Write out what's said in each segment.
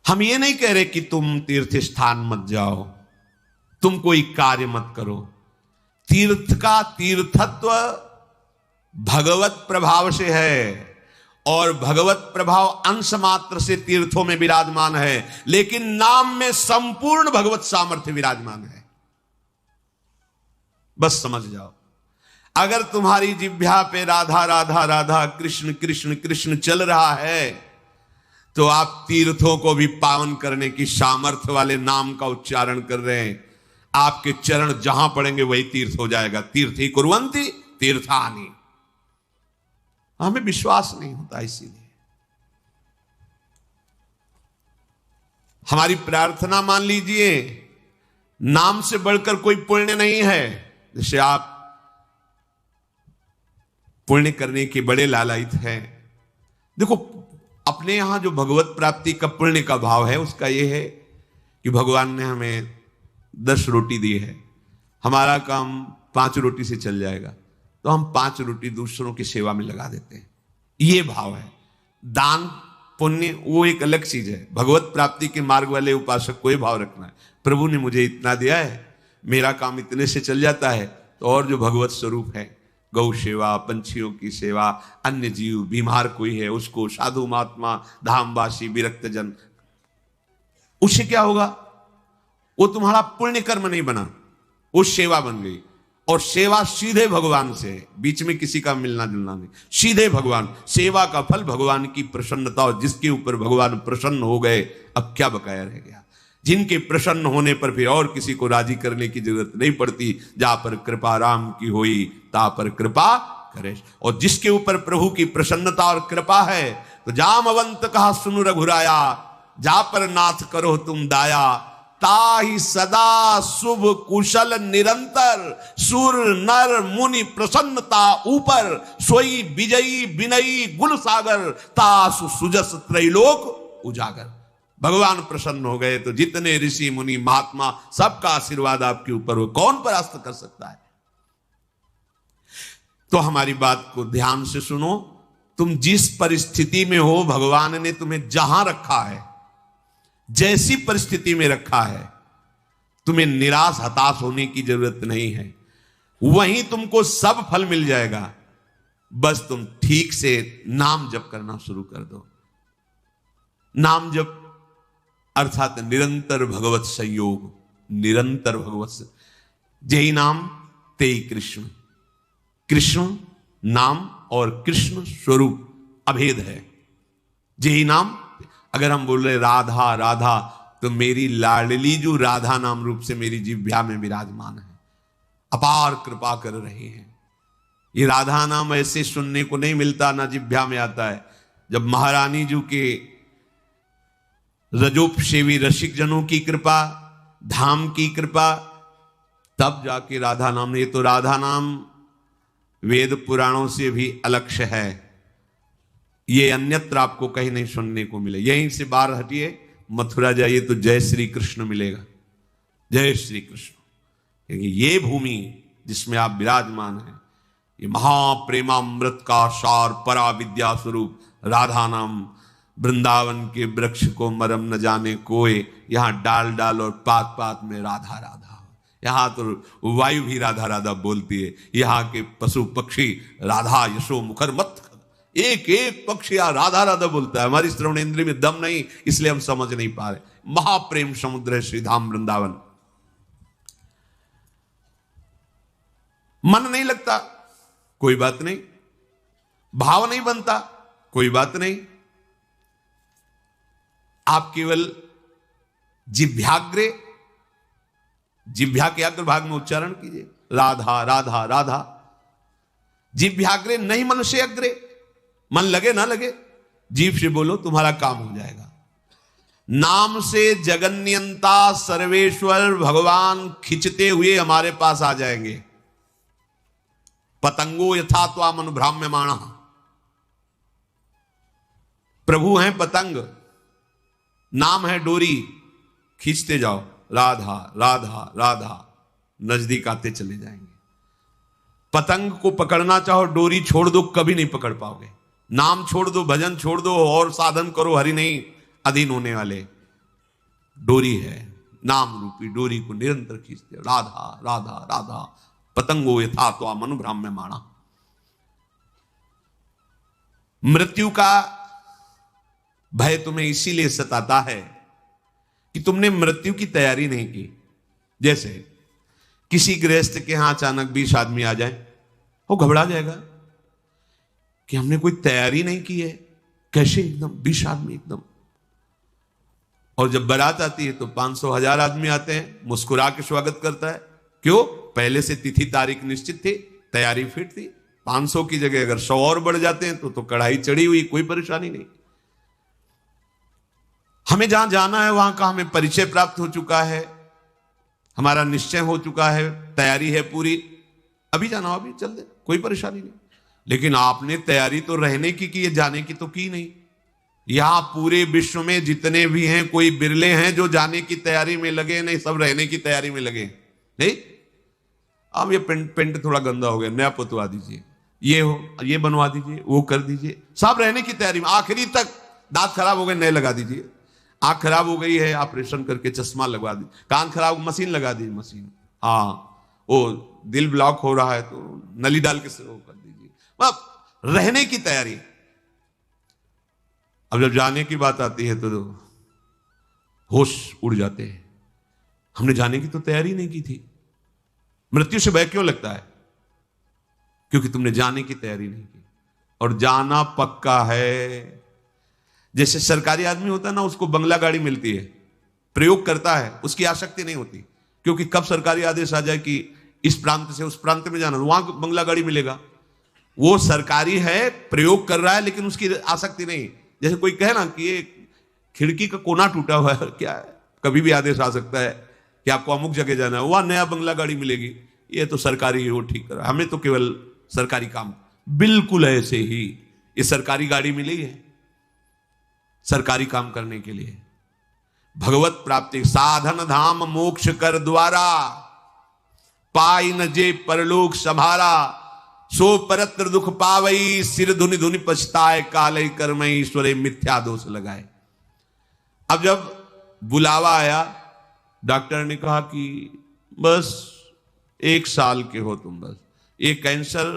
हम ये नहीं कह रहे कि तुम तीर्थ स्थान मत जाओ, तुम कोई कार्य मत करो। तीर्थ का तीर्थत्व भगवत प्रभाव से है, और भगवत प्रभाव अंश मात्र से तीर्थों में विराजमान है, लेकिन नाम में संपूर्ण भगवत सामर्थ्य विराजमान है। बस समझ जाओ। अगर तुम्हारी जिह्वा पे राधा राधा राधा कृष्ण कृष्ण कृष्ण चल रहा है, तो आप तीर्थों को भी पावन करने की सामर्थ्य वाले नाम का उच्चारण कर रहे हैं। आपके चरण जहां पड़ेंगे वही तीर्थ हो जाएगा। तीर्थी कुर्वन्ति तीर्थानि। हमें विश्वास नहीं होता, इसीलिए हमारी प्रार्थना मान लीजिए, नाम से बढ़कर कोई पुण्य नहीं है। जैसे आप पुण्य करने के बड़े लालायित हैं। देखो, अपने यहां जो भगवत प्राप्ति का पुण्य का भाव है, उसका यह है कि भगवान ने हमें 10 रोटी दी है, हमारा काम 5 रोटी से चल जाएगा, तो हम 5 रोटी दूसरों की सेवा में लगा देते हैं। ये भाव है। दान पुण्य वो एक अलग चीज है। भगवत प्राप्ति के मार्ग वाले उपासक को ये भाव रखना है, प्रभु ने मुझे इतना दिया है, मेरा काम इतने से चल जाता है, तो और जो भगवत स्वरूप है, गौ सेवा, पंछियों की सेवा, अन्य जीव, बीमार कोई है उसको, साधु महात्मा, धामवासी, विरक्त जन, उससे क्या होगा? वो तुम्हारा पुण्य कर्म नहीं बना, वो सेवा बन गई। और सेवा सीधे भगवान से, बीच में किसी का मिलना जुलना नहीं, सीधे भगवान। सेवा का फल भगवान की प्रसन्नता, और जिसके ऊपर भगवान प्रसन्न हो गए, अब क्या बकाया रह गया? जिनके प्रसन्न होने पर फिर और किसी को राजी करने की जरूरत नहीं पड़ती। जा पर कृपा राम की होई, ता पर कृपा करे। और जिसके ऊपर प्रभु की प्रसन्नता और कृपा है, तो जामवंत कहा सुनु रघुराया, जा पर नाथ करो तुम दाया, ताहि सदा शुभ कुशल निरंतर, सुर नर मुनि प्रसन्नता ऊपर, सोई विजयी विनयी गुल सागर, तासु सुजस त्रैलोक उजागर। भगवान प्रसन्न हो गए तो जितने ऋषि मुनि महात्मा, सबका आशीर्वाद आपके ऊपर हो, कौन परास्त कर सकता है? तो हमारी बात को ध्यान से सुनो। तुम जिस परिस्थिति में हो, भगवान ने तुम्हें जहां रखा है, जैसी परिस्थिति में रखा है, तुम्हें निराश हताश होने की जरूरत नहीं है। वहीं तुमको सब फल मिल जाएगा। बस तुम ठीक से नाम जप करना शुरू कर दो। नाम जप अर्थात निरंतर भगवत संयोग, निरंतर भगवत, जय नाम तेई कृष्ण। कृष्ण नाम और कृष्ण स्वरूप अभेद है। जय नाम, अगर हम बोल रहे राधा राधा, तो मेरी लाडली जो राधा नाम रूप से मेरी जिह्वा में विराजमान है, अपार कृपा कर रहे हैं। ये राधा नाम ऐसे सुनने को नहीं मिलता, ना जिह्वा में आता है। जब महारानी जी के रजोपसेवी रसिक जनों की कृपा, धाम की कृपा, तब जाके राधा नाम। ये तो राधा नाम वेद पुराणों से भी अलक्ष्य है। ये अन्यत्र आपको कहीं नहीं सुनने को मिले। यहीं से बाहर हटिए, मथुरा जाइए तो जय श्री कृष्ण मिलेगा, जय श्री कृष्ण। क्योंकि ये भूमि जिसमें आप विराजमान हैं, ये महाप्रेमामृत का सार, परा विद्या स्वरूप राधा नाम। वृंदावन के वृक्ष को मरम न जाने कोई, यहां डाल डाल और पात पात में राधा राधा। यहां तो वायु भी राधा राधा बोलती है, यहां के पशु पक्षी राधा यशो मुखर मत, एक एक पक्षी राधा राधा बोलता है। हमारी श्रवण इंद्रिय में दम नहीं, इसलिए हम समझ नहीं पा रहे। महाप्रेम समुद्र है श्री धाम वृंदावन। मन नहीं लगता, कोई बात नहीं। भाव नहीं बनता, कोई बात नहीं। आप केवल जिह्वाग्रे, जिह्वा के अग्र भाग में उच्चारण कीजिए, राधा राधा राधा। जिह्वाग्रे नहीं, मन से अग्रे। मन लगे ना लगे, जीभ से बोलो, तुम्हारा काम हो जाएगा। नाम से जगन्यंता सर्वेश्वर भगवान खिंचते हुए हमारे पास आ जाएंगे। पतंगो यथा त्वाम अनुभ्राम्यमाणः, प्रभु हैं पतंग, नाम है डोरी, खींचते जाओ, राधा राधा राधा, नजदीक आते चले जाएंगे। पतंग को पकड़ना चाहो, डोरी छोड़ दो, कभी नहीं पकड़ पाओगे। नाम छोड़ दो, भजन छोड़ दो, और साधन करो, हरि नहीं अधीन होने वाले। डोरी है, नाम रूपी डोरी को निरंतर खींचते हो, राधा राधा राधा पतंगो यथा तो मनुभ्राम्य माणा। मृत्यु का भय तुम्हें इसीलिए सताता है कि तुमने मृत्यु की तैयारी नहीं की। जैसे किसी गृहस्थ के यहां अचानक 20 आदमी आ जाए, वो घबरा जाएगा कि हमने कोई तैयारी नहीं की है, कैसे एकदम 20 आदमी एकदम। और जब बारात आती है तो 500 1000 आदमी आते हैं, मुस्कुरा के स्वागत करता है। क्यों? पहले से तिथि तारीख निश्चित थी, तैयारी फिट थी। 500 की जगह अगर 100 और बढ़ जाते हैं तो कढ़ाई चढ़ी हुई, कोई परेशानी नहीं। हमें जहां जाना है वहां का हमें परिचय प्राप्त हो चुका है, हमारा निश्चय हो चुका है, तैयारी है पूरी, अभी जाना हो अभी चल दे, कोई परेशानी नहीं। लेकिन आपने तैयारी तो रहने की है, जाने की तो की नहीं। यहां पूरे विश्व में जितने भी हैं कोई बिरले हैं जो जाने की तैयारी में लगे, नहीं सब रहने की तैयारी में लगे। नहीं, अब ये पेंट थोड़ा गंदा हो गया, नया पुतवा दीजिए, ये हो ये बनवा दीजिए, वो कर दीजिए, सब रहने की तैयारी में। आखिरी तक दांत खराब हो गए नए लगा दीजिए, आंख खराब हो गई है ऑपरेशन करके चश्मा लगवा दी, कान खराब मशीन लगा दी, मशीन, हाँ वो दिल ब्लॉक हो रहा है तो नली डाल के वो कर दीजिए। मतलब रहने की तैयारी। अब जब जाने की बात आती है तो होश उड़ जाते हैं, हमने जाने की तो तैयारी नहीं की थी। मृत्यु से भय क्यों लगता है? क्योंकि तुमने जाने की तैयारी नहीं की। और जाना पक्का है। जैसे सरकारी आदमी होता है ना, उसको बंगला गाड़ी मिलती है, प्रयोग करता है, उसकी आसक्ति नहीं होती, क्योंकि कब सरकारी आदेश आ जाए कि इस प्रांत से उस प्रांत में जाना, वहां बंगला गाड़ी मिलेगा। वो सरकारी है, प्रयोग कर रहा है, लेकिन उसकी आसक्ति नहीं। जैसे कोई कहे ना कि ये खिड़की का कोना टूटा हुआ है, क्या है, कभी भी आदेश आ सकता है कि आपको अमुक जगह जाना है, वहां नया बंगला गाड़ी मिलेगी, ये तो सरकारी वो ठीक कर रहा है, हमें तो केवल सरकारी काम। बिल्कुल ऐसे ही ये सरकारी गाड़ी मिली है सरकारी काम करने के लिए। भगवत प्राप्ति साधन धाम मोक्ष कर द्वारा, पाई न जे परलोक संभारा, सो परत्र दुख पावई, सिर धुनि धुनि पछताए, काले कर्म ईश्वरे मिथ्या दोष लगाए। अब जब बुलावा आया, डॉक्टर ने कहा कि बस 1 साल के हो तुम, बस ये कैंसर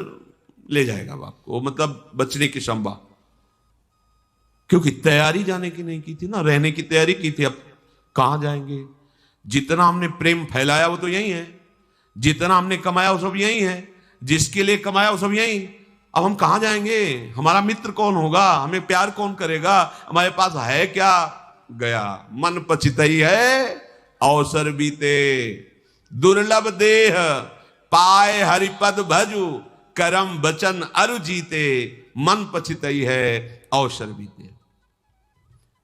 ले जाएगा आपको, मतलब बचने की संभव। क्योंकि तैयारी जाने की नहीं की थी ना, रहने की तैयारी की थी। अब कहां जाएंगे? जितना हमने प्रेम फैलाया वो तो यही है, जितना हमने कमाया वो सब यही है, जिसके लिए कमाया वो सब यही। अब हम कहां जाएंगे? हमारा मित्र कौन होगा? हमें प्यार कौन करेगा? हमारे पास है क्या? गया। मन पछितई है अवसर बीते, दुर्लभ देह पाए हरिपद भजु, करम बचन अरु जीते, मन पछितई है अवसर बीते।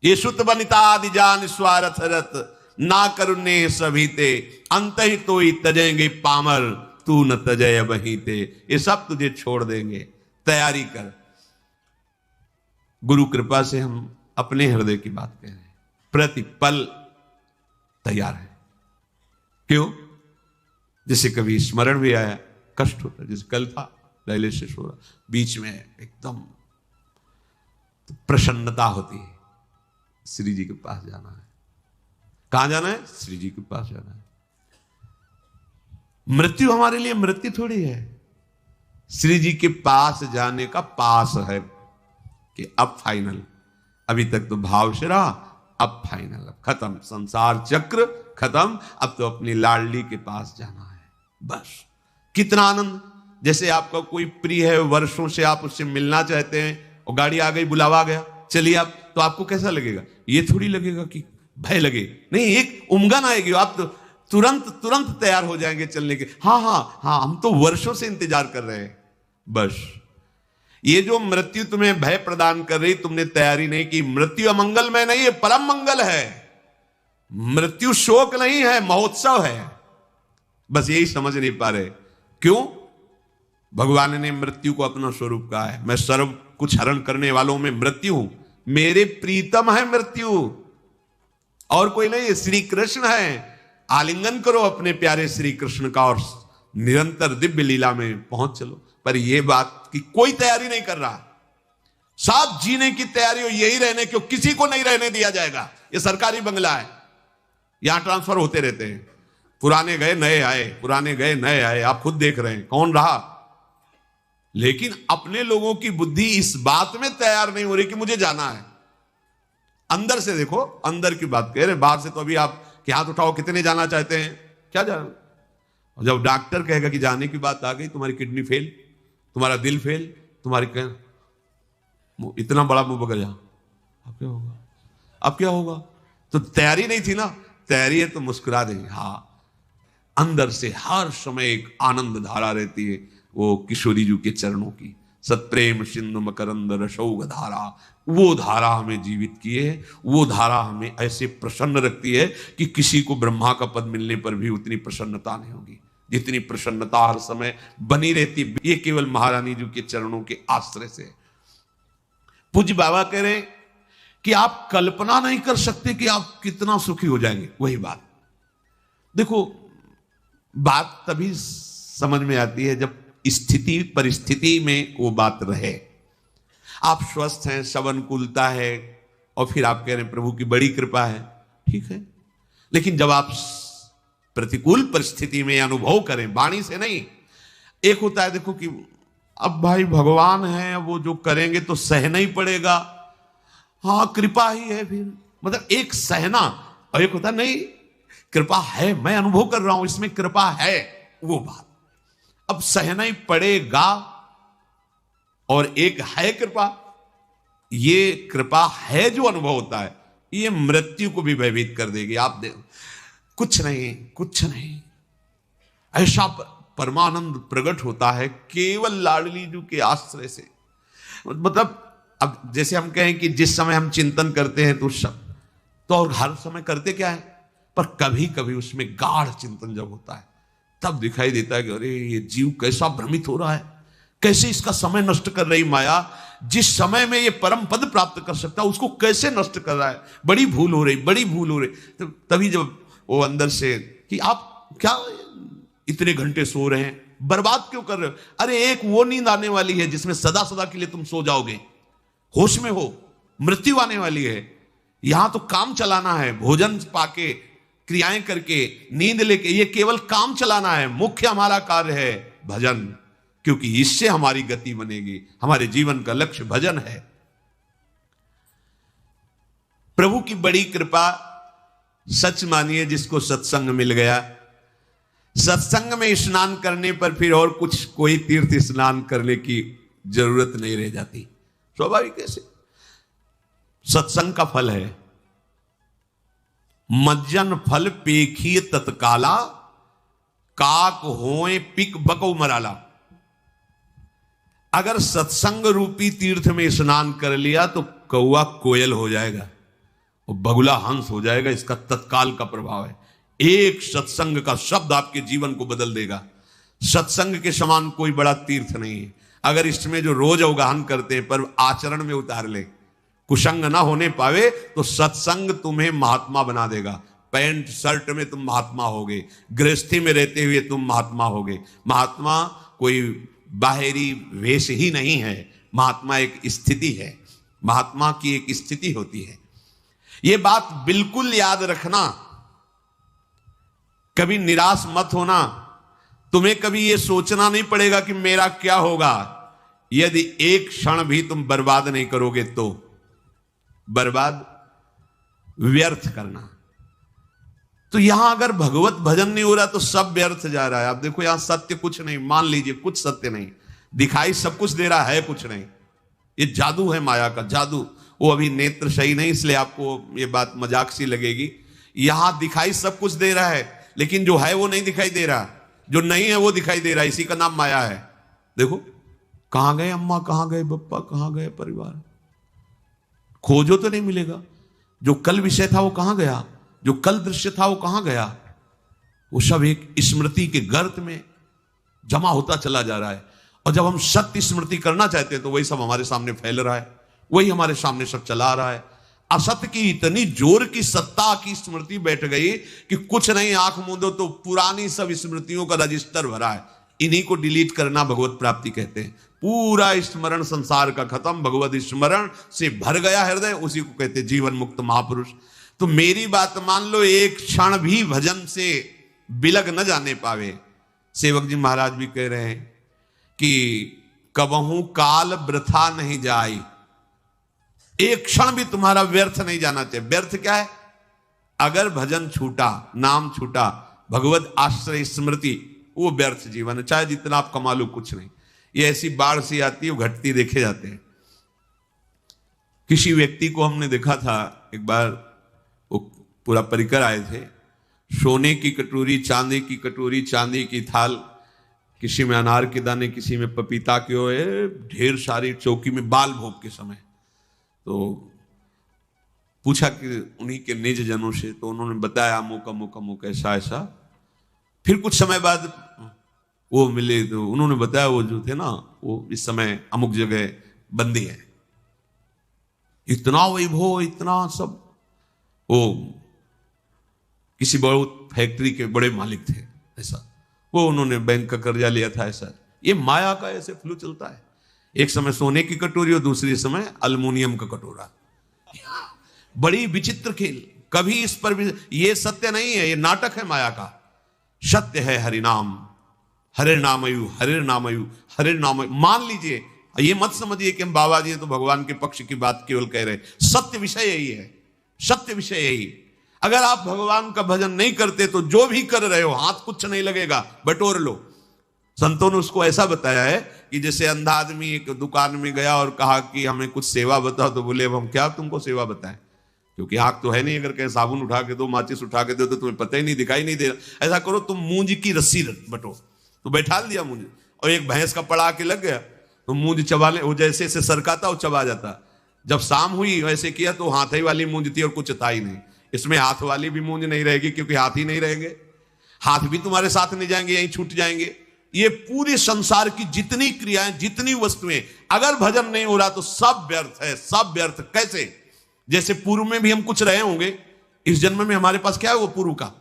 ये सुत बनिता आदि जान स्वार्थ रत, ना करुणे सभीते, अंत ही तो ही तजेंगे पामर, तू न तजय बहीते। ये सब तुझे छोड़ देंगे, तैयारी कर। गुरु कृपा से हम अपने हृदय की बात कह रहे हैं, प्रतिपल तैयार है। क्यों? जैसे कभी स्मरण भी आया, कष्ट होता है, जैसे कल था डायलिसिस हो रहा, बीच में एकदम तो प्रसन्नता होती है, श्री जी के पास जाना है। कहां जाना है? श्री जी के पास जाना है। मृत्यु हमारे लिए मृत्यु थोड़ी है, श्री जी के पास जाने का पास है कि अब फाइनल। अभी तक तो भाव से रहा, अब फाइनल, अब खत्म, संसार चक्र खत्म, अब तो अपनी लाडली के पास जाना है बस। कितना आनंद! जैसे आपका कोई प्रिय है, वर्षों से आप उससे मिलना चाहते हैं, और गाड़ी आ गई, बुलावा गया, चलिए आप, तो आपको कैसा लगेगा? ये थोड़ी लगेगा कि भय लगे, नहीं, एक उमगन आएगी, आप तो तुरंत तैयार हो जाएंगे चलने के। हाँ, हम तो वर्षों से इंतजार कर रहे हैं बस। ये जो मृत्यु तुम्हें भय प्रदान कर रही, तुमने तैयारी नहीं की। मृत्यु अमंगल में नहीं है, परम मंगल है। मृत्यु शोक नहीं है, महोत्सव है। बस यही समझ नहीं पा रहे। क्यों? भगवान ने मृत्यु को अपना स्वरूप कहा है, मैं सर्व कुछ हरण करने वालों में मृत्यु हूं, मेरे प्रीतम है मृत्यु, और कोई नहीं है, श्री कृष्ण है। आलिंगन करो अपने प्यारे श्री कृष्ण का और निरंतर दिव्य लीला में पहुंच चलो। पर यह बात की कोई तैयारी नहीं कर रहा। सब जीने की तयरी हो, यही रहने, क्यों किसी को नहीं रहने दिया जाएगा। ये सरकारी बंगला है, यहां ट्रांसफर होते रहते हैं, पुराने गए नए आए, पुराने गए नए आए, आप खुद देख रहे हैं कौन रहा। लेकिन अपने लोगों की बुद्धि इस बात में तैयार नहीं हो रही कि मुझे जाना है। अंदर से देखो, अंदर की बात कह रहे, बाहर से तो अभी आप कि हाथ उठाओ कितने जाना चाहते हैं, क्या जाना। जब डॉक्टर कहेगा कि जाने की बात आ गई, तुम्हारी किडनी फेल, तुम्हारा दिल फेल, तुम्हारी इतना बड़ा मुंह बगल जा, अब क्या होगा, अब क्या होगा। तो तैयारी नहीं थी ना, तैयारी है तो मुस्कुरा देंगे। हाँ, अंदर से हर समय एक आनंद धारा रहती है, वो किशोरी जी के चरणों की। सत्प्रेम सिंधु मकरंद रसौघ धारा, वो धारा हमें जीवित किए है, वो धारा हमें ऐसे प्रसन्न रखती है कि किसी को ब्रह्मा का पद मिलने पर भी उतनी प्रसन्नता नहीं होगी जितनी प्रसन्नता हर समय बनी रहती। ये केवल महारानी जी के चरणों के आश्रय से। पूज्य बाबा कह रहे हैं कि आप कल्पना नहीं कर सकते कि आप कितना सुखी हो जाएंगे। वही बात देखो, बात तभी समझ में आती है जब स्थिति परिस्थिति में वो बात रहे। आप स्वस्थ हैं, सब अनुकूलता है, और फिर आप कह रहे हैं प्रभु की बड़ी कृपा है, ठीक है। लेकिन जब आप प्रतिकूल परिस्थिति में अनुभव करें, वाणी से नहीं, एक होता है देखो कि अब भाई भगवान है, वो जो करेंगे तो सहना ही पड़ेगा, हाँ कृपा ही है, फिर मतलब एक सहना, और एक होता नहीं कृपा है, मैं अनुभव कर रहा हूं इसमें कृपा है, वो बात अब सहना ही पड़ेगा। और एक है कृपा, ये कृपा है जो अनुभव होता है, ये मृत्यु को भी भयभीत कर देगी। आप देख, कुछ नहीं, कुछ नहीं, ऐसा परमानंद प्रकट होता है केवल लाडली जी के आश्रय से। मतलब अब जैसे हम कहें कि जिस समय हम चिंतन करते हैं तो और हर समय करते क्या है, पर कभी कभी उसमें गाढ़ चिंतन जब होता है तब दिखाई देता है कि अरे ये जीव कैसा भ्रमित हो रहा है, कैसे इसका समय नष्ट कर रही माया, जिस समय में ये परम पद प्राप्त कर सकता है उसको कैसे नष्ट कर रहा है, बड़ी भूल हो रही, बड़ी भूल हो रही। तो तभी जब वो अंदर से कि आप क्या इतने घंटे सो रहे हैं, बर्बाद क्यों कर रहे हो। अरे एक वो नींद आने वाली है जिसमें सदा सदा के लिए तुम सो जाओगे, होश में हो, मृत्यु आने वाली है। यहां तो काम चलाना है, भोजन पाके, क्रियाएं करके, नींद लेके, ये केवल काम चलाना है। मुख्य हमारा कार्य है भजन, क्योंकि इससे हमारी गति बनेगी। हमारे जीवन का लक्ष्य भजन है। प्रभु की बड़ी कृपा, सच मानिए जिसको सत्संग मिल गया, सत्संग में स्नान करने पर फिर और कुछ कोई तीर्थ स्नान करने की जरूरत नहीं रह जाती। स्वाभाविक कैसे, सत्संग का फल है। मज्जन फल पेखिए तत्काला, काक होए पिक बको मराला। अगर सत्संग रूपी तीर्थ में स्नान कर लिया तो कौआ कोयल हो जाएगा और बगुला हंस हो जाएगा। इसका तत्काल का प्रभाव है। एक सत्संग का शब्द आपके जीवन को बदल देगा। सत्संग के समान कोई बड़ा तीर्थ नहीं है। अगर इसमें जो रोज अवगाहन करते हैं पर आचरण में उतार ले, कुसंग ना होने पावे, तो सत्संग तुम्हें महात्मा बना देगा। पैंट शर्ट में तुम महात्मा होगे, गृहस्थी में रहते हुए तुम महात्मा होगे। महात्मा कोई बाहरी वेश ही नहीं है, महात्मा एक स्थिति है, महात्मा की एक स्थिति होती है। यह बात बिल्कुल याद रखना, कभी निराश मत होना। तुम्हें कभी यह सोचना नहीं पड़ेगा कि मेरा क्या होगा। यदि एक क्षण भी तुम बर्बाद नहीं करोगे तो बर्बाद व्यर्थ करना। तो यहां अगर भगवत भजन नहीं हो रहा तो सब व्यर्थ जा रहा है। आप देखो यहां सत्य कुछ नहीं, मान लीजिए कुछ सत्य नहीं, दिखाई सब कुछ दे रहा है, कुछ नहीं। ये जादू है, माया का जादू। वो अभी नेत्र सही नहीं, इसलिए आपको ये बात मजाक सी लगेगी। यहां दिखाई सब कुछ दे रहा है, लेकिन जो है वो नहीं दिखाई दे रहा, जो नहीं है वो दिखाई दे रहा है। इसी का नाम माया है। देखो कहां गए अम्मा, कहां गए पप्पा, कहां गए परिवार, खोजो तो नहीं मिलेगा। जो कल विषय था वो कहां गया, जो कल दृश्य था वो कहां गया। वो सब एक स्मृति के गर्त में जमा होता चला जा रहा है। और जब हम सत्य स्मृति करना चाहते हैं तो वही सब हमारे सामने फैल रहा है, वही हमारे सामने सब चला रहा है। असत्य की इतनी जोर की सत्ता की स्मृति बैठ गई कि कुछ नहीं, आंख मूंदो तो पुरानी सब स्मृतियों का रजिस्टर भरा है। इन्हीं को डिलीट करना भगवत प्राप्ति कहते हैं। पूरा स्मरण संसार का खत्म, भगवत स्मरण से भर गया हृदय, उसी को कहते जीवन मुक्त महापुरुष। तो मेरी बात मान लो, एक क्षण भी भजन से बिलग न जाने पावे। सेवक जी महाराज भी कह रहे हैं कि कबहू काल वृथा नहीं जाए, एक क्षण भी तुम्हारा व्यर्थ नहीं जाना चाहिए। व्यर्थ क्या है? अगर भजन छूटा, नाम छूटा, भगवत आश्रय स्मृति, वो व्यर्थ जीवन है, चाहे जितना आप कमा लो, कुछ नहीं। ये ऐसी बाढ़ सी आती है, वो घटती देखे जाते हैं। किसी व्यक्ति को हमने देखा था एक बार, वो पूरा परिकर आए थे, सोने की कटोरी, चांदी की कटोरी, चांदी की थाल, किसी में अनार के दाने, किसी में पपीता के हुए, ढेर सारी चौकी में बाल भोग के समय। तो पूछा कि उन्हीं के निज जनों से, तो उन्होंने बताया अमुक अमुक अमुक ऐसा ऐसा। फिर कुछ समय बाद वो मिले तो उन्होंने बताया वो जो थे ना, वो इस समय अमुक जगह बंदी है। इतना वैभव, इतना सब। वो किसी बहुत फैक्ट्री के बड़े मालिक थे ऐसा, वो उन्होंने बैंक का कर्जा लिया था ऐसा। ये माया का ऐसे फ्लो चलता है, एक समय सोने की कटोरी और दूसरी समय अल्युमिनियम का कटोरा। बड़ी विचित्र खेल। कभी इस पर भी, ये सत्य नहीं है, ये नाटक है माया का। सत्य है हरिनाम, हरे नामयु, हरे नामयु, हरे नामयु। मान लीजिए, ये मत समझिए कि हम बाबा जी तो भगवान के पक्ष की बात केवल कह रहे हैं। सत्य विषय यही है, सत्य विषय यही। अगर आप भगवान का भजन नहीं करते तो जो भी कर रहे हो, हाथ कुछ नहीं लगेगा, बटोर लो। संतों ने उसको ऐसा बताया है कि जैसे अंधा आदमी एक दुकान में गया और कहा कि हमें कुछ सेवा बताओ, तो बोले अब हम क्या तुमको सेवा बताएं, क्योंकि आंख तो है नहीं। अगर कहीं साबुन उठा के दो, माचिस उठा के दो, तो तुम्हें पता ही नहीं, दिखाई नहीं दे रहा। ऐसा करो, तुम मूंज की रस्सी बटो। तो बैठा दिया मूंज, और एक भैंस का पड़ा के लग गया, तो मूंज चबा ले, वो जैसे से सरकाता वो चबा जाता। जब शाम हुई वैसे किया तो हाथ वाली मूंज थी और कुछ था ही नहीं। इसमें हाथ वाली भी मूंज नहीं रहेगी, क्योंकि हाथ ही नहीं रहेंगे, हाथ भी तुम्हारे साथ नहीं जाएंगे, यहीं छूट जाएंगे। ये पूरे संसार की जितनी क्रियाएं, जितनी वस्तुएं, अगर भजन नहीं हो रहा तो सब व्यर्थ है, सब व्यर्थ। कैसे? जैसे पूर्व में भी हम कुछ रहे होंगे, इस जन्म में हमारे पास क्या है वो पूर्व का?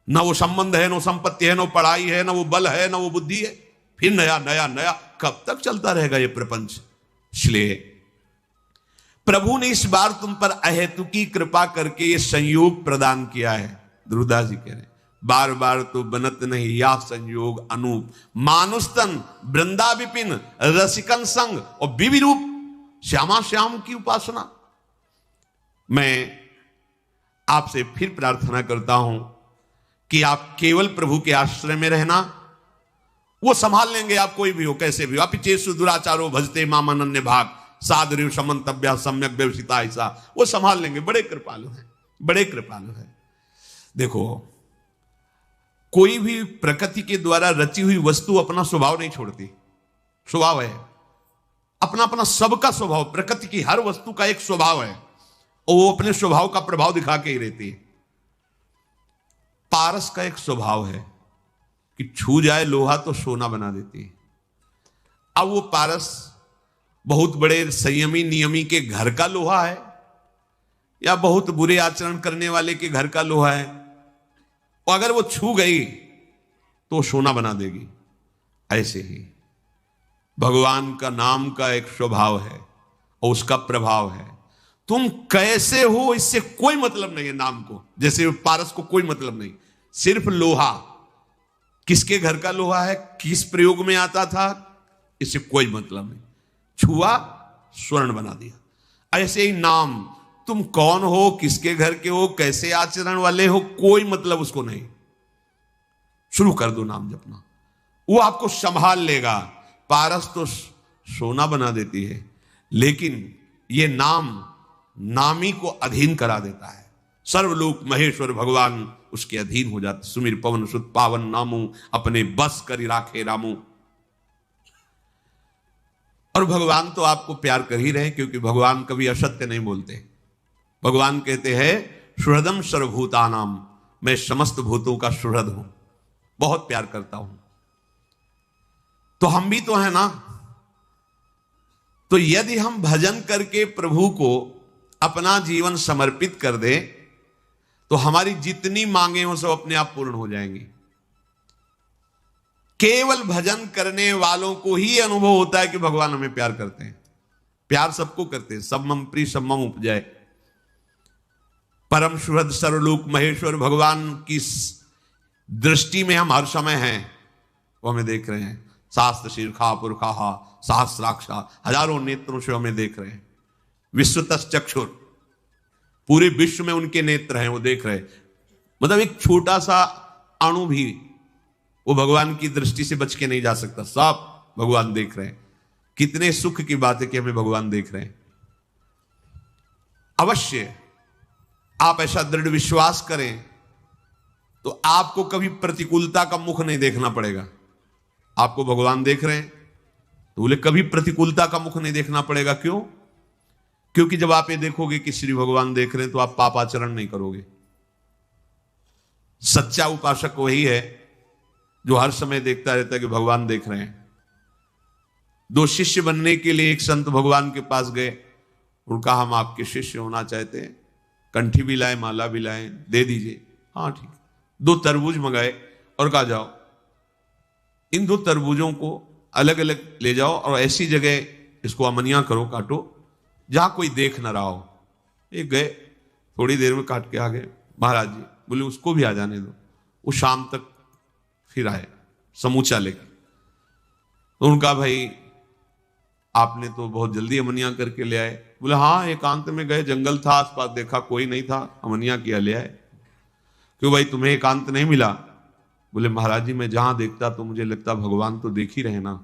ना वो संबंध है, ना संपत्ति है, ना पढ़ाई है, ना वो बल है, ना वो बुद्धि है। फिर नया नया नया, कब तक चलता रहेगा ये प्रपंच? इसलिए प्रभु ने इस बार तुम पर अहेतुकी कृपा करके ये संयोग प्रदान किया है। ध्रुवदास जी कह रहे हैं, बार बार तो बनत नहीं या संयोग अनूप, मानुस्तन वृंदा विपिन रसिकन संग और विवि रूप श्यामा श्याम की उपासना। मैं आपसे फिर प्रार्थना करता हूं कि आप केवल प्रभु के आश्रय में रहना, वो संभाल लेंगे आप, कोई भी हो, कैसे भी हो। आप चेसु दुराचारो भजते मामानन्य भाग सादृव समन्तव्या सम्यक व्यवसिता, ऐसा वो संभाल लेंगे। बड़े कृपालु हैं, बड़े कृपालु हैं। देखो, कोई भी प्रकृति के द्वारा रची हुई वस्तु अपना स्वभाव नहीं छोड़ती। स्वभाव है अपना अपना, सबका स्वभाव, प्रकृति की हर वस्तु का एक स्वभाव है, और वो अपने स्वभाव का प्रभाव दिखा के ही रहती है। पारस का एक स्वभाव है कि छू जाए लोहा तो सोना बना देती है। अब वो पारस बहुत बड़े संयमी नियमी के घर का लोहा है, या बहुत बुरे आचरण करने वाले के घर का लोहा है, और अगर वो छू गई तो सोना बना देगी। ऐसे ही भगवान का नाम का एक स्वभाव है और उसका प्रभाव है। तुम कैसे हो इससे कोई मतलब नहीं है नाम को, जैसे पारस को कोई मतलब नहीं। सिर्फ लोहा, किसके घर का लोहा है, किस प्रयोग में आता था, इससे कोई मतलब नहीं। छुआ, स्वर्ण बना दिया। ऐसे ही नाम, तुम कौन हो, किसके घर के हो, कैसे आचरण वाले हो, कोई मतलब उसको नहीं। शुरू कर दो नाम जपना, वो आपको संभाल लेगा। पारस तो सोना बना देती है, लेकिन ये नाम नामी को अधीन करा देता है। सर्वलोक महेश्वर भगवान उसके अधीन हो जाते। सुमिर पवन सुत पावन नामू, अपने बस करी राखे रामू। और भगवान तो आपको प्यार कर ही रहे, क्योंकि भगवान कभी असत्य नहीं बोलते। भगवान कहते हैं सुहृदम सर्वभूतानाम, मैं समस्त भूतों का सुहृद हूं, बहुत प्यार करता हूं। तो हम भी तो है ना। तो यदि हम भजन करके प्रभु को अपना जीवन समर्पित कर दे, तो हमारी जितनी मांगे हो सब अपने आप पूर्ण हो जाएंगी। केवल भजन करने वालों को ही अनुभव होता है कि भगवान हमें प्यार करते हैं। प्यार सबको करते हैं, सबमम प्रिय सबमम उपजाए। परम सुहृद सर्वलोक महेश्वर भगवान की दृष्टि में हम हर समय हैं, वो हमें देख रहे हैं। शास्त्र शीर्षा पुरखा सहस्राक्षा, हजारों नेत्रों से हमें देख रहे हैं। विश्वतस् चक्षुर, पूरे विश्व में उनके नेत्र हैं, वो देख रहे हैं। मतलब एक छोटा सा अणु भी वो भगवान की दृष्टि से बच के नहीं जा सकता, सब भगवान देख रहे हैं। कितने सुख की बात है कि हमें भगवान देख रहे हैं। अवश्य आप ऐसा दृढ़ विश्वास करें तो आपको कभी प्रतिकूलता का मुख नहीं देखना पड़ेगा। आपको भगवान देख रहे हैं तो बोले कभी प्रतिकूलता का मुख नहीं देखना पड़ेगा। क्यों? क्योंकि जब आप ये देखोगे कि श्री भगवान देख रहे हैं तो आप पापाचरण नहीं करोगे। सच्चा उपासक वही है जो हर समय देखता रहता है कि भगवान देख रहे हैं। दो शिष्य बनने के लिए एक संत भगवान के पास गए, उनका हम आपके शिष्य होना चाहते हैं, कंठी भी लाए, माला भी लाए, दे दीजिए। हाँ ठीक। 2 तरबूज मंगाए और कहा जाओ इन 2 तरबूजों को अलग अलग ले जाओ और ऐसी जगह इसको अमनिया करो, काटो जहां कोई देख ना रहा हो। एक गए, थोड़ी देर में काट के आ गए। महाराज जी बोले उसको भी आ जाने दो। वो शाम तक फिर आए समूचा लेके। तो उनका भाई आपने तो बहुत जल्दी अमनिया करके ले आए। बोले हाँ, एकांत में गए, जंगल था आसपास, देखा कोई नहीं था, अमनिया किया, ले आए। क्यों भाई तुम्हें एकांत नहीं मिला? बोले महाराज जी मैं जहां देखता तो मुझे लगता भगवान तो देख ही रहे ना।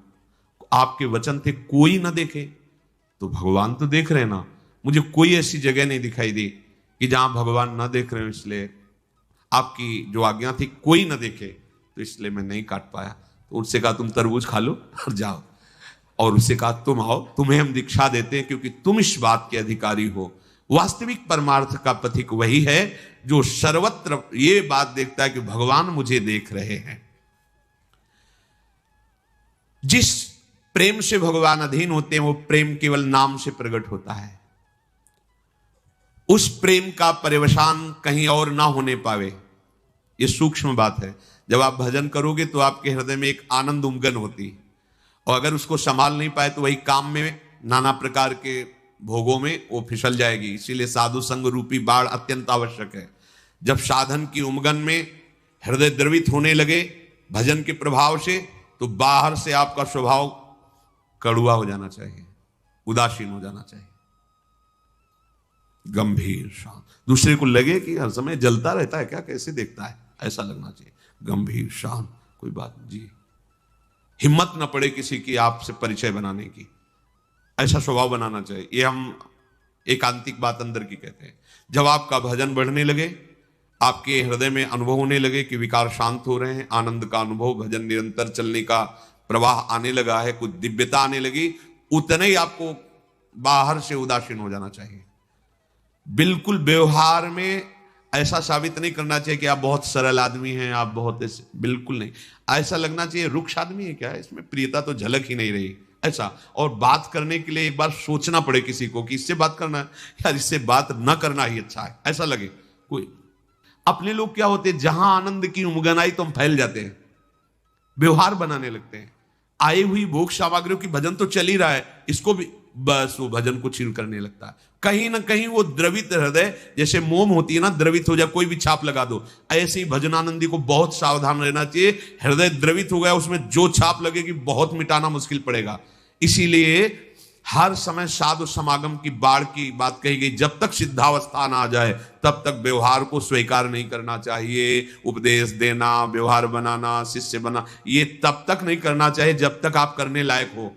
आपके वचन थे कोई ना देखे, तो भगवान तो देख रहे ना। मुझे कोई ऐसी जगह नहीं दिखाई दी कि जहां भगवान ना देख रहे हो, इसलिए आपकी जो आज्ञा थी कोई ना देखे, तो इसलिए मैं नहीं काट पाया। तो उनसे कहा तुम तरबूज खा लो और जाओ। और उससे कहा तुम आओ, तुम्हें हम दीक्षा देते हैं क्योंकि तुम इस बात के अधिकारी हो। वास्तविक परमार्थ का पथिक वही है जो सर्वत्र ये बात देखता है कि भगवान मुझे देख रहे हैं। जिस प्रेम से भगवान अधीन होते हैं वो प्रेम केवल नाम से प्रकट होता है। उस प्रेम का परिवसान कहीं और ना होने पावे, ये सूक्ष्म बात है। जब आप भजन करोगे तो आपके हृदय में एक आनंद उमगन होती है, और अगर उसको संभाल नहीं पाए तो वही काम में नाना प्रकार के भोगों में वो फिसल जाएगी। इसीलिए साधु संग रूपी बाढ़ अत्यंत आवश्यक है। जब साधन की उमगन में हृदय द्रवित होने लगे भजन के प्रभाव से, तो बाहर से आपका स्वभाव कड़ुआ हो जाना चाहिए, उदासीन हो जाना चाहिए, गंभीर शांत। दूसरे को लगे कि हर समय जलता रहता है क्या, कैसे देखता है, ऐसा लगना चाहिए। गंभीर शांत, कोई बात जी, हिम्मत न पड़े किसी की आपसे परिचय बनाने की, ऐसा स्वभाव बनाना चाहिए। ये हम एकांतिक बात अंदर की कहते हैं। जब आपका भजन बढ़ने लगे, आपके हृदय में अनुभव होने लगे कि विकार शांत हो रहे हैं, आनंद का अनुभव, भजन निरंतर चलने का प्रवाह आने लगा है, कुछ दिव्यता आने लगी, उतने ही आपको बाहर से उदासीन हो जाना चाहिए। बिल्कुल व्यवहार में ऐसा साबित नहीं करना चाहिए कि आप बहुत सरल आदमी हैं, आप बहुत ऐसे, बिल्कुल नहीं। ऐसा लगना चाहिए रुक्ष आदमी है क्या, इसमें प्रियता तो झलक ही नहीं रही, ऐसा। और बात करने के लिए एक बार सोचना पड़े किसी को कि इससे बात करना है यार, इससे बात न करना ही अच्छा है, ऐसा लगे कोई। अपने लोग क्या होते हैं, जहां आनंद की उमगन आई तो हम फैल जाते हैं, व्यवहार बनाने लगते हैं। आई हुई भोग सामग्रियों की भजन तो चल ही रहा है, इसको भी बस वो भजन को छीन करने लगता है। कहीं ना कहीं वो द्रवित हृदय, जैसे मोम होती है ना, द्रवित हो जाए, कोई भी छाप लगा दो, ऐसे ही भजनानंदी को बहुत सावधान रहना चाहिए। हृदय द्रवित हो गया, उसमें जो छाप लगेगी बहुत मिटाना मुश्किल पड़ेगा। इसीलिए हर समय साधु समागम की बाढ़ की बात कही गई। जब तक सिद्धावस्था ना आ जाए तब तक व्यवहार को स्वीकार नहीं करना चाहिए। उपदेश देना, व्यवहार बनाना, शिष्य बना, ये तब तक नहीं करना चाहिए जब तक आप करने लायक हो।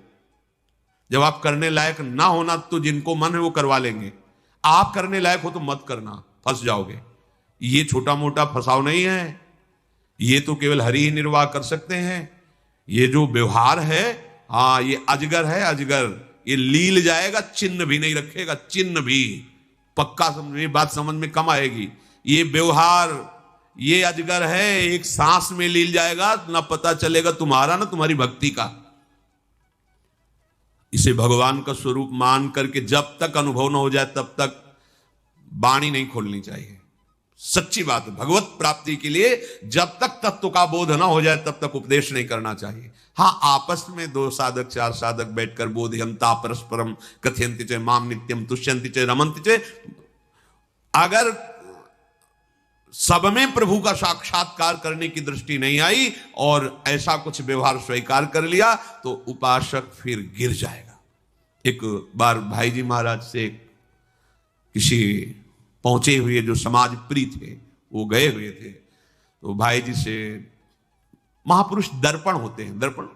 जब आप करने लायक ना होना तो जिनको मन है वो करवा लेंगे। आप करने लायक हो तो मत करना, फंस जाओगे। ये छोटा मोटा फंसाव नहीं है, ये तो केवल हरि ही निर्वाह कर सकते हैं। ये जो व्यवहार है, हाँ, ये अजगर है, अजगर। ये लील जाएगा, चिन्ह भी नहीं रखेगा, चिन्ह भी पक्का समझ, बात समझ में कम आएगी। ये व्यवहार, ये अजगर है, एक सांस में लील जाएगा, ना पता चलेगा तुम्हारा ना तुम्हारी भक्ति का। इसे भगवान का स्वरूप मान करके जब तक अनुभव ना हो जाए तब तक वाणी नहीं खोलनी चाहिए। सच्ची बात है, भगवत प्राप्ति के लिए जब तक तत्व का बोध ना हो जाए तब तक उपदेश नहीं करना चाहिए। हाँ, आपस में 2 साधक 4 साधक बैठकर बोधयंता परस्परम कथयन्ति च माम नित्यम तुष्यन्ति च रमन्ति च, अगर सब में प्रभु का साक्षात्कार करने की दृष्टि नहीं आई और ऐसा कुछ व्यवहार स्वीकार कर लिया तो उपासक फिर गिर जाएगा। एक बार भाई जी महाराज से किसी पहुंचे हुए जो समाज प्रिय थे वो गए हुए थे, तो भाई जी से, महापुरुष दर्पण होते हैं, दर्पण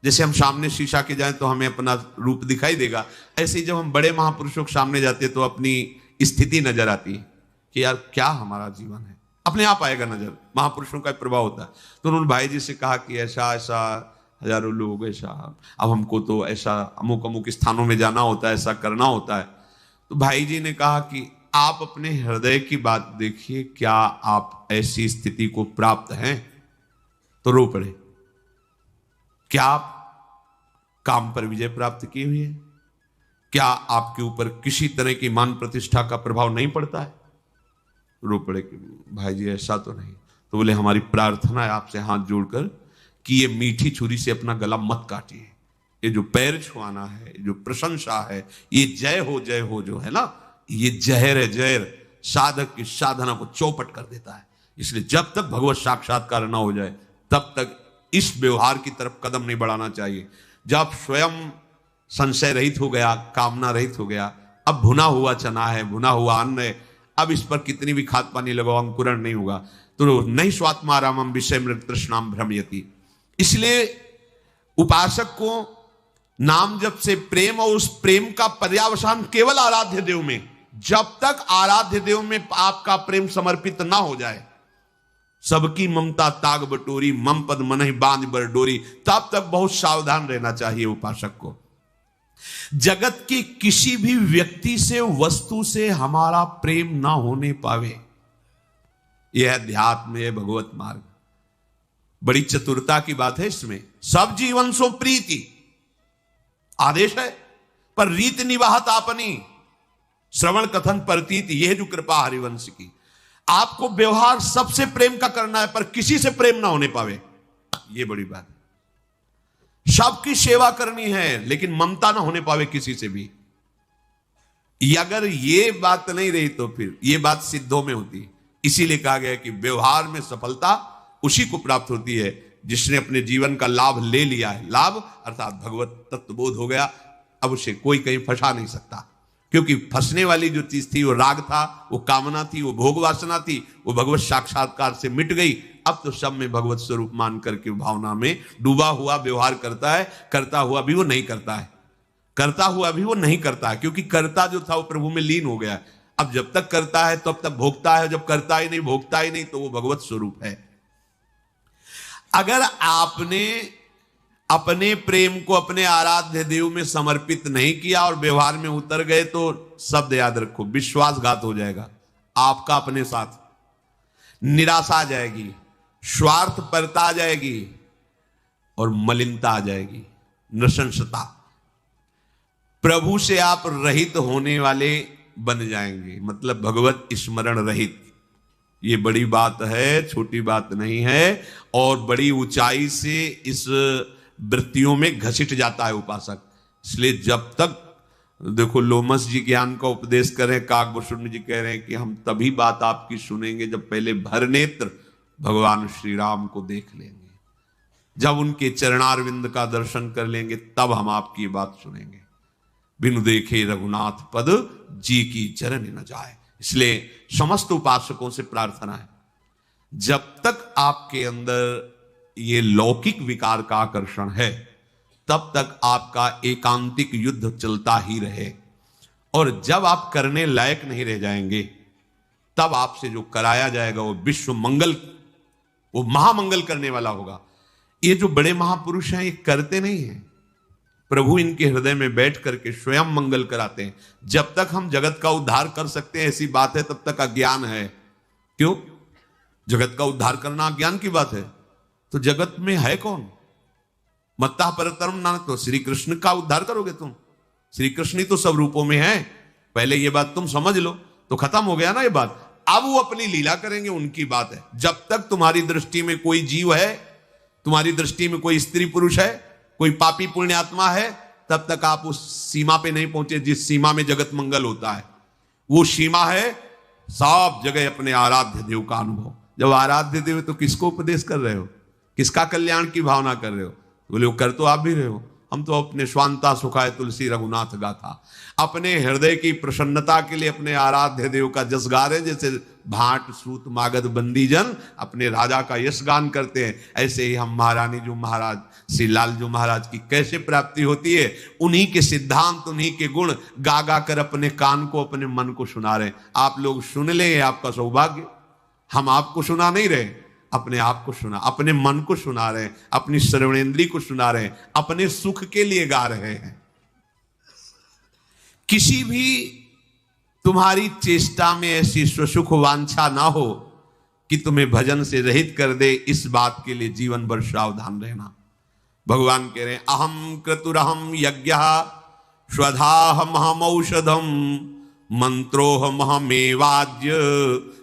जैसे हम सामने शीशा के जाएं तो हमें अपना रूप दिखाई देगा, ऐसे ही जब हम बड़े महापुरुषों के सामने जाते हैं तो अपनी स्थिति नजर आती है कि यार क्या हमारा जीवन है, अपने आप आएगा नजर, महापुरुषों का प्रभाव होता है। तो उन्होंने भाई जी से कहा कि ऐसा ऐसा हजारों लोग, ऐसा अब हमको तो ऐसा अमुक अमुक स्थानों में जाना होता है, ऐसा करना होता है। तो भाई जी ने कहा कि आप अपने हृदय की बात देखिए, क्या आप ऐसी स्थिति को प्राप्त हैं? तो रो पड़े। क्या आप काम पर विजय प्राप्त किए हुए हैं? क्या आपके ऊपर किसी तरह की मान प्रतिष्ठा का प्रभाव नहीं पड़ता है? रो पड़े कि भाई जी ऐसा तो नहीं। तो बोले हमारी प्रार्थना है आपसे हाथ जोड़कर कि ये मीठी छुरी से अपना गला मत काटिए, ये जो पैर छुआना है, जो प्रशंसा है, ये जय हो जो है ना, ये जहर है, जहर साधक की साधना को चौपट कर देता है। इसलिए जब तक भगवत साक्षात्कार ना हो जाए तब तक इस व्यवहार की तरफ कदम नहीं बढ़ाना चाहिए। जब स्वयं संशय रहित हो गया, कामना रहित हो गया, अब भुना हुआ चना है, भुना हुआ अन्न है, अब इस पर कितनी भी खाद पानी लगाओ अंकुरण नहीं होगा, तो नहीं स्वात्मारामम विषय मृग तृष्णाम भ्रमयति। इसलिए उपासक को नाम जप से प्रेम और उस प्रेम का पर्यावसान केवल आराध्य देव में, जब तक आराध्य देव में आपका प्रेम समर्पित ना हो जाए, सबकी ममता ताग बटोरी, मम पद मनहि बांध बर डोरी, तब तक बहुत सावधान रहना चाहिए उपासक को। जगत के किसी भी व्यक्ति से, वस्तु से हमारा प्रेम ना होने पावे, यह अध्यात्म है, भगवत मार्ग। बड़ी चतुरता की बात है इसमें। सब जीवन सो प्रीति आदेश है, पर रीत निवाहत आपनी, श्रवण कथन परतीति, यह जो कृपा हरिवंश की। आपको व्यवहार सबसे प्रेम का करना है पर किसी से प्रेम ना होने पावे, यह बड़ी बात है। सबकी सेवा करनी है लेकिन ममता ना होने पावे किसी से भी। अगर ये बात नहीं रही तो फिर ये बात सिद्धों में होती है। इसीलिए कहा गया कि व्यवहार में सफलता उसी को प्राप्त होती है जिसने अपने जीवन का लाभ ले लिया है। लाभ अर्थात भगवत तत्वबोध हो गया, अब उसे कोई कहीं फंसा नहीं सकता, क्योंकि फंसने वाली जो चीज थी वो राग था, वो कामना थी, वो भोग वासना थी, वो भगवत साक्षात्कार से मिट गई। अब तो सब में भगवत स्वरूप मान करके भावना में डूबा हुआ व्यवहार करता है, करता हुआ भी वो नहीं करता है, करता हुआ भी वो नहीं करता है, क्योंकि करता जो था वो प्रभु में लीन हो गया। अब जब तक करता है तब तक भोगता है, जब करता ही नहीं, भोगता ही नहीं, तो वो भगवत स्वरूप है। अगर आपने अपने प्रेम को अपने आराध्य देव में समर्पित नहीं किया और व्यवहार में उतर गए तो शब्द याद रखो, विश्वासघात हो जाएगा आपका अपने साथ, निराशा आ जाएगी, स्वार्थपरता आ जाएगी और मलिनता आ जाएगी, नृशंसता। प्रभु से आप रहित होने वाले बन जाएंगे, मतलब भगवत स्मरण रहित। ये बड़ी बात है, छोटी बात नहीं है, और बड़ी ऊंचाई से इस वृत्तियों में घसीट जाता है उपासक। इसलिए जब तक देखो लोमस जी ज्ञान का उपदेश करें, काकभूषण जी कह रहे हैं कि हम तभी बात आपकी सुनेंगे जब पहले भर नेत्र भगवान श्री राम को देख लेंगे, जब उनके चरणारविंद का दर्शन कर लेंगे तब हम आपकी बात सुनेंगे। बिनु देखे रघुनाथ पद जी की चरण न जाए। इसलिए समस्त उपासकों से प्रार्थना है, जब तक आपके अंदर ये लौकिक विकार का आकर्षण है तब तक आपका एकांतिक युद्ध चलता ही रहे, और जब आप करने लायक नहीं रह जाएंगे तब आपसे जो कराया जाएगा वो विश्व मंगल, वो महामंगल करने वाला होगा। ये जो बड़े महापुरुष हैं ये करते नहीं हैं, प्रभु इनके हृदय में बैठ करके स्वयं मंगल कराते हैं। जब तक हम जगत का उद्धार कर सकते हैं ऐसी बात है, तब तक अज्ञान है। क्यों? जगत का उद्धार करना अज्ञान की बात है, तो जगत में है कौन? मत्ता परतरम नानक, तो श्री कृष्ण का उद्धार करोगे तुम? श्री कृष्ण ही तो सब रूपों में है। पहले ये बात तुम समझ लो तो खत्म हो गया ना ये बात। अब वो अपनी लीला करेंगे, उनकी बात है। जब तक तुम्हारी दृष्टि में कोई जीव है, तुम्हारी दृष्टि में कोई स्त्री पुरुष है, कोई पापी पुण्यात्मा है, तब तक आप उस सीमा पे नहीं पहुंचे जिस सीमा में जगत मंगल होता है। वो सीमा है सब जगह अपने आराध्य देव का अनुभव। जब आराध्य देव तो किसको उपदेश कर रहे हो, किसका कल्याण की भावना कर रहे हो? बोले वो कर तो आप भी रहे हो, हम तो अपने स्वांता सुखाय तुलसी रघुनाथ गाथा, अपने हृदय की प्रसन्नता के लिए अपने आराध्य देव का जस गा रहे, जैसे भाट सूत मागध बंदीजन अपने राजा का यश गान करते हैं। ऐसे ही हम महारानी जो महाराज श्री लालजू महाराज की कैसे प्राप्ति होती है, उन्हीं के सिद्धांत, उन्हीं के गुण गा गा कर अपने कान को, अपने मन को सुना रहे। आप लोग सुन ले, आपका सौभाग्य। हम आपको सुना नहीं रहे, अपने आप को सुना, अपने मन को सुना रहे, अपनी श्रवणेंद्री को सुना रहे, अपने सुख के लिए गा रहे हैं। किसी भी तुम्हारी चेष्टा में ऐसी स्वसुख वांछा ना हो कि तुम्हें भजन से रहित कर दे, इस बात के लिए जीवन भर सावधान रहना। भगवान कह रहे हैं अहम क्रतुरहम यज्ञ स्वधाहमहमौषधम मंत्रोहमहमेवाज्य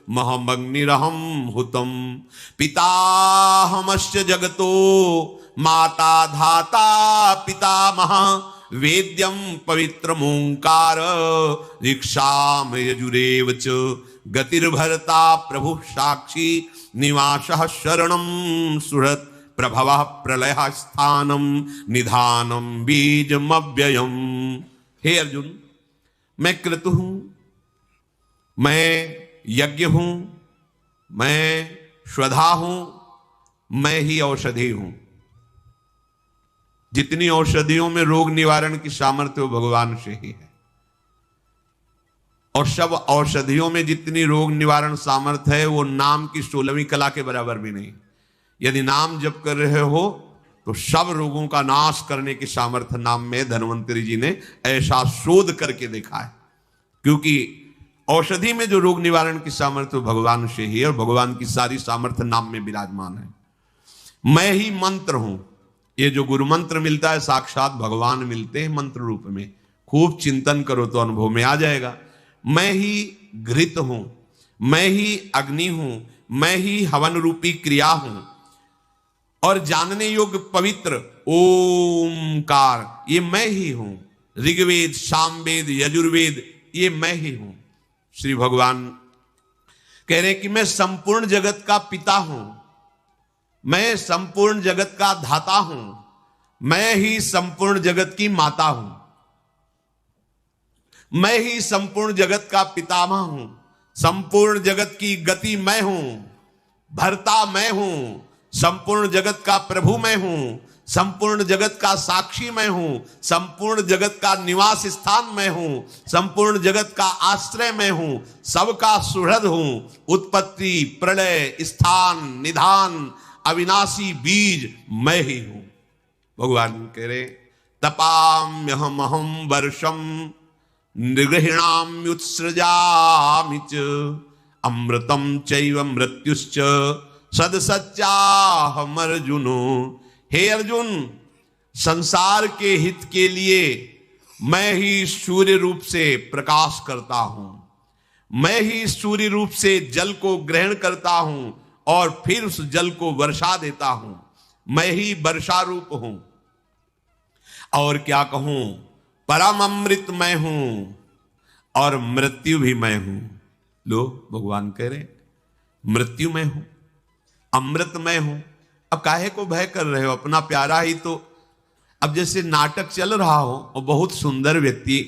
महमग्निरहम हुतम पिताहमस्य जगतो माता धाता पितामह वेद्यम पवित्रमोंकार ऋक्षाम यजुरेव च गतिर्भरता प्रभु साक्षी निवासः शरणं सुहृत् प्रभवः प्रलयः स्थानम निधानम बीजमव्ययम। हे अर्जुन, मैं क्रतु हूं, मैं यज्ञ हूं, मैं स्वधा हूं, मैं ही औषधि हूं। जितनी औषधियों में रोग निवारण की सामर्थ्य वो भगवान से ही है, और सब औषधियों में जितनी रोग निवारण सामर्थ्य है वो नाम की 16वीं कला के बराबर भी नहीं। यदि नाम जप कर रहे हो तो सब रोगों का नाश करने की सामर्थ्य नाम में धन्वंतरी जी ने ऐसा शोध करके देखा है। क्योंकि औषधि में जो रोग निवारण की सामर्थ्य भगवान से ही है, और भगवान की सारी सामर्थ्य नाम में विराजमान है। मैं ही मंत्र हूं। ये जो गुरु मंत्र मिलता है साक्षात भगवान मिलते हैं मंत्र रूप में। खूब चिंतन करो तो अनुभव में आ जाएगा। मैं ही घृत हूं, मैं ही अग्नि हूं, मैं ही हवन रूपी क्रिया हूं, और जानने योग्य पवित्र ओमकार ये मैं ही हूं। ऋग्वेद, सामवेद, यजुर्वेद ये मैं ही हूं। श्री भगवान कह रहे कि मैं संपूर्ण जगत का पिता हूं, मैं संपूर्ण जगत का धाता हूं, मैं ही संपूर्ण जगत की माता हूं, मैं ही संपूर्ण जगत का पितामह हूं, संपूर्ण जगत की गति मैं हूं, भर्ता मैं हूं, संपूर्ण जगत का प्रभु मैं हूं, संपूर्ण जगत का साक्षी मैं हूं, संपूर्ण जगत का निवास स्थान मैं हूं, संपूर्ण जगत का आश्रय मैं हूं, सबका सुहृद हूं, उत्पत्ति प्रलय स्थान निधान अविनाशी बीज मैं ही हूं। भगवान कह रहे तपाम्यहमहं वर्षम निर्गृहिणाम्युत्सृजामि च अमृतम चैव मृत्युश्च सदसच्चाहम अर्जुनो। हे अर्जुन, संसार के हित के लिए मैं ही सूर्य रूप से प्रकाश करता हूं, मैं ही सूर्य रूप से जल को ग्रहण करता हूं और फिर उस जल को वर्षा देता हूं, मैं ही वर्षा रूप हूं। और क्या कहूं, परम अमृत मैं हूं और मृत्यु भी मैं हूं। लो भगवान कह रहे मृत्यु मैं हूं, अमृत मैं हूं। अब काहे को भय कर रहे हो, अपना प्यारा ही तो। अब जैसे नाटक चल रहा हो और बहुत सुंदर व्यक्ति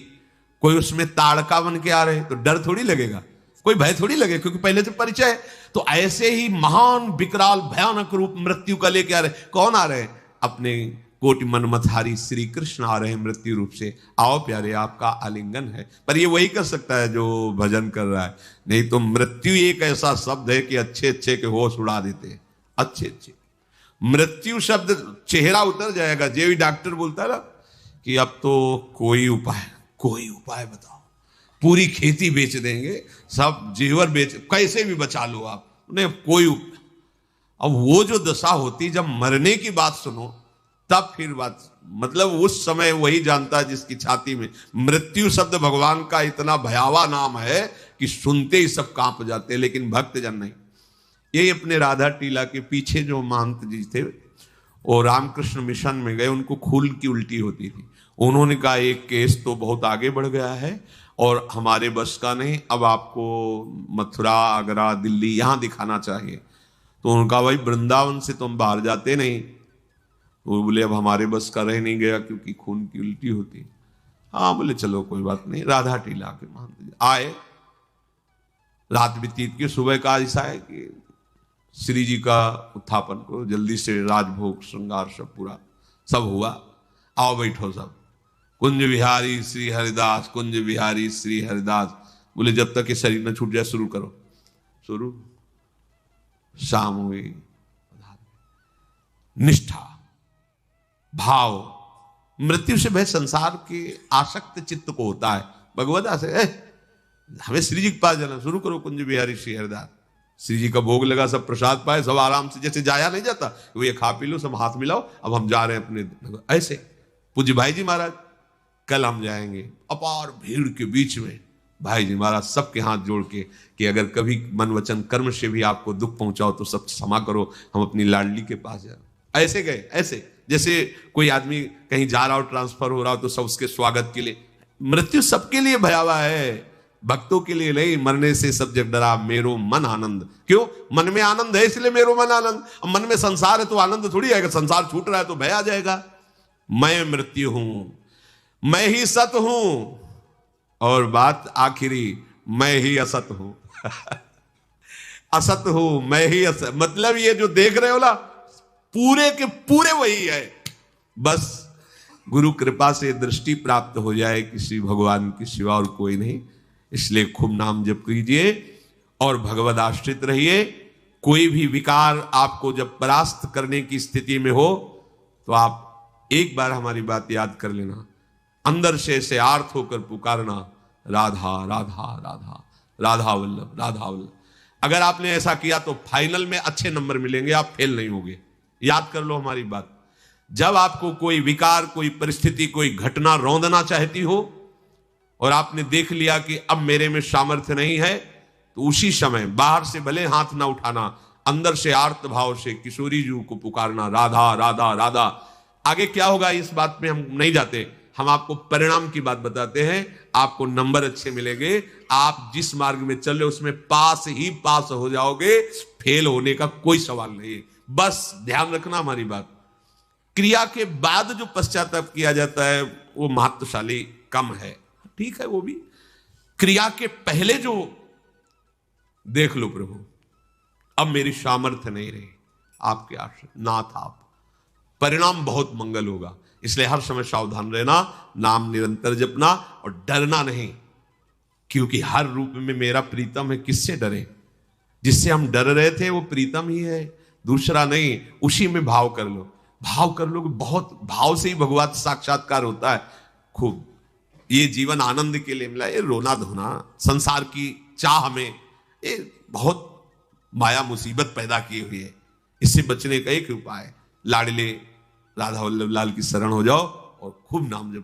कोई उसमें ताड़का बन के आ रहे तो डर थोड़ी लगेगा, कोई भय थोड़ी लगेगा, क्योंकि पहले से परिचय है। तो ऐसे ही महान विकराल भयानक रूप मृत्यु का लेके आ रहे। कौन आ रहे? अपने कोटि मनमथारी श्री कृष्ण आ रहे हैं मृत्यु रूप से। आओ प्यारे, आपका आलिंगन है। पर ये वही कर सकता है जो भजन कर रहा है, नहीं तो मृत्यु एक ऐसा शब्द है कि अच्छे अच्छे के होश उड़ा देते हैं। अच्छे अच्छे मृत्यु शब्द चेहरा उतर जाएगा। जे भी डॉक्टर बोलता है ना कि अब तो कोई उपाय बताओ, पूरी खेती बेच देंगे, सब जेवर बेच, कैसे भी बचा लो आप उन्हें, कोई अब वो जो दशा होती जब मरने की बात सुनो तब फिर बात, मतलब उस समय वही जानता है जिसकी छाती में मृत्यु शब्द भगवान का इतना भयावह नाम है कि सुनते ही सब कांप जाते हैं, लेकिन भक्त जन नहीं। यही अपने राधा टीला के पीछे जो महंत जी थे वो रामकृष्ण मिशन में गए, उनको खून की उल्टी होती थी। उन्होंने कहा एक केस तो बहुत आगे बढ़ गया है और हमारे बस का नहीं, अब आपको मथुरा, आगरा, दिल्ली यहाँ दिखाना चाहिए। तो उनका भाई वृंदावन से तो हम बाहर जाते नहीं। तो वो बोले अब हमारे बस का रह नहीं गया क्योंकि खून की उल्टी होती। हाँ बोले चलो कोई बात नहीं, राधा टीला के मान दीजिए। आए, रात व्यतीत की, सुबह का ऐसा है कि श्री जी का उत्थापन को जल्दी से राजभोग श्रृंगार सब पूरा सब हुआ। आओ बैठो सब, कुंज बिहारी श्री हरिदास, कुंज बिहारी श्री हरिदास। बोले जब तक ये शरीर न छूट जाए शुरू करो। शुरू, शाम हुई, निष्ठा, भाव, मृत्यु से भय संसार के आसक्त चित्त को होता है। भगवदा से हमें श्री जी के पास जाना, शुरू करो कुंज बिहारी श्री हरिदास। श्री जी का भोग लगा, सब प्रसाद पाए, सब आराम से, जैसे जाया नहीं जाता वो ये खा पी लो, सब हाथ मिलाओ, अब हम जा रहे हैं अपने। ऐसे पूज्य भाई जी महाराज कल हम जाएंगे, अपार भीड़ के बीच में भाई जी महाराज सबके हाथ जोड़ के कि अगर कभी मन वचन कर्म से भी आपको दुख पहुंचाओ तो सब क्षमा करो, हम अपनी लाडली के पास जा रहे। ऐसे गए, ऐसे जैसे कोई आदमी कहीं जा रहा हो, ट्रांसफर हो रहा हो तो सब उसके स्वागत के लिए। मृत्यु सबके लिए भयावह है, भक्तों के लिए नहीं। मरने से सब जग डरा, मेरो मन आनंद। क्यों? मन में आनंद है इसलिए मेरो मन आनंद। अब मन में संसार है तो आनंद थोड़ी आएगा, संसार छूट रहा है तो भय आ जाएगा। मैं मृत्यु हूं, मैं ही सत हूं, और बात आखिरी, मैं ही असत हूं। असत हूं, मैं ही असत, मतलब ये जो देख रहे हो ना पूरे के पूरे वही है। बस गुरु कृपा से दृष्टि प्राप्त हो जाए किसी भगवान की सिवा और कोई नहीं। इसलिए खूब नाम जप कीजिए और भगवद आश्रित रहिए। कोई भी विकार आपको जब परास्त करने की स्थिति में हो तो आप एक बार हमारी बात याद कर लेना, अंदर से ऐसे आर्त होकर पुकारना, राधा राधा राधा, राधा वल्लभ, राधा वल्लभ। अगर आपने ऐसा किया तो फाइनल में अच्छे नंबर मिलेंगे, आप फेल नहीं होंगे। याद कर लो हमारी बात। जब आपको कोई विकार, कोई परिस्थिति, कोई घटना रौंदना चाहती हो और आपने देख लिया कि अब मेरे में सामर्थ्य नहीं है, तो उसी समय बाहर से भले हाथ ना उठाना, अंदर से आर्त भाव से किशोरी जी को पुकारना, राधा राधा राधा। आगे क्या होगा इस बात में हम नहीं जाते, हम आपको परिणाम की बात बताते हैं। आपको नंबर अच्छे मिलेंगे, आप जिस मार्ग में चल रहे उसमें पास ही पास हो जाओगे, फेल होने का कोई सवाल नहीं है। बस ध्यान रखना हमारी बात। क्रिया के बाद जो पश्चाताप किया जाता है वो महत्वशाली कम है, ठीक है। वो भी क्रिया के पहले जो देख लो प्रभु अब मेरी सामर्थ्य नहीं रही, आपके आश्रय नाथ आप, परिणाम बहुत मंगल होगा। इसलिए हर समय सावधान रहना, नाम निरंतर जपना और डरना नहीं, क्योंकि हर रूप में मेरा प्रीतम है। किससे डरे? जिससे हम डर रहे थे वो प्रीतम ही है, दूसरा नहीं। उसी में भाव कर लो, भाव कर लो, बहुत भाव से ही भगवत साक्षात्कार होता है। खूब ये जीवन आनंद के लिए मिला, ये रोना धोना संसार की चाह में ये बहुत माया मुसीबत पैदा की हुई है। इससे बचने का एक उपाय, लाडले राधा वल्लभ लाल की शरण हो जाओ और खूब नाम जप।